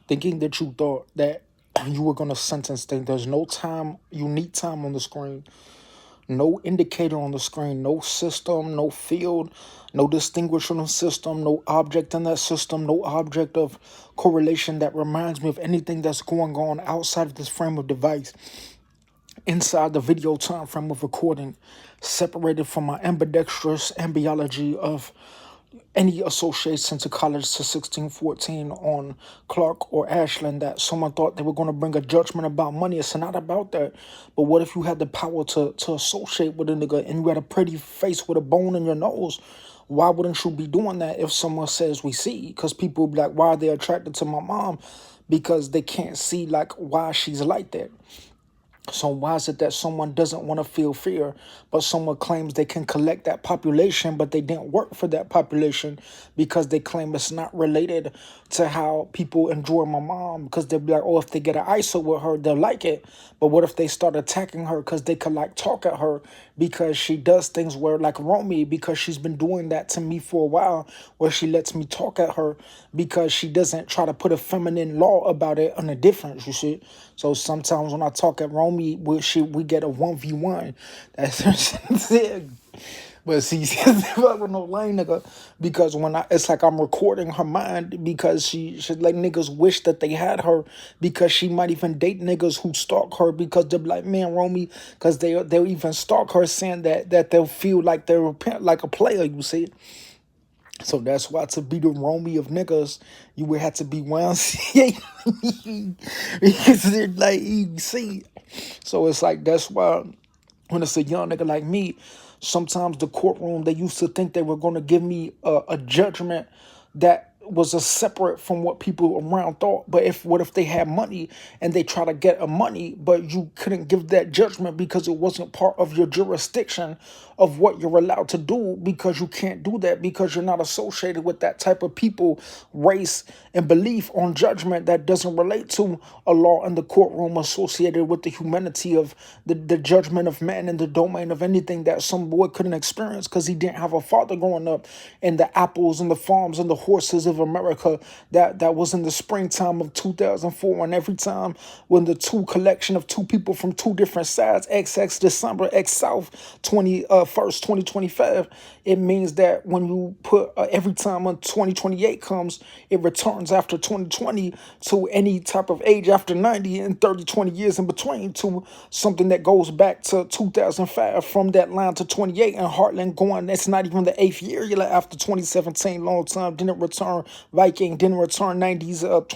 thinking that you thought that you were going to sentence things. There's no time, unique time on the screen, no indicator on the screen, no system, no field, no distinguishing system, no object in that system, no object of correlation that reminds me of anything that's going on outside of this frame of device, inside the video time frame of recording, separated from my ambidextrous ambiology of any association to college to 1614 on Clark or Ashland, that someone thought they were going to bring a judgment about money. It's not about that. But what if you had the power to associate with a nigga and you had a pretty face with a bone in your nose? Why wouldn't you be doing that if someone says we see? Because people be like, why are they attracted to my mom? Because they can't see like why she's like that. So why is it that someone doesn't want to feel fear, but someone claims they can collect that population, but they didn't work for that population because they claim it's not related to how people enjoy my mom? Because they'll be like, oh, if they get an ISO with her, they'll like it. But what if they start attacking her because they could like talk at her because she does things where like Romy, because she's been doing that to me for a while, where she lets me talk at her because she doesn't try to put a feminine law about it on a difference, you see? So sometimes when I talk at Romy, we get a 1v1. That's it. But see, fuck with no lame nigga, because it's like I'm recording her mind, because she should like niggas wish that they had her, because she might even date niggas who stalk her, because they're like, man, Romy, because they'll even stalk her, saying that they'll feel like they're like a player, you see. So that's why, to be the Romy of niggas, you would have to be well because they're like, you see. So it's like, that's why when it's a young nigga like me, sometimes the courtroom, they used to think they were going to give me a judgment that was a separate from what people around thought. But what if they had money and they try to get a money, but you couldn't give that judgment because it wasn't part of your jurisdiction of what you're allowed to do, because you can't do that because you're not associated with that type of people, race, and belief on judgment that doesn't relate to a law in the courtroom associated with the humanity of the judgment of man in the domain of anything that some boy couldn't experience because he didn't have a father growing up, and the apples and the farms and the horses of America that was in the springtime of 2004. And every time when the two collection of two people from two different sides, XX December, X South 21st 2025, it means that when you put every time when 2028 comes, it returns after 2020 to any type of age after 90 and 30, 20 years in between, to something that goes back to 2005 from that line to 28, and Heartland going, that's not even the 8th year. You're like, after 2017, long time, didn't return Viking, didn't return 90s, 20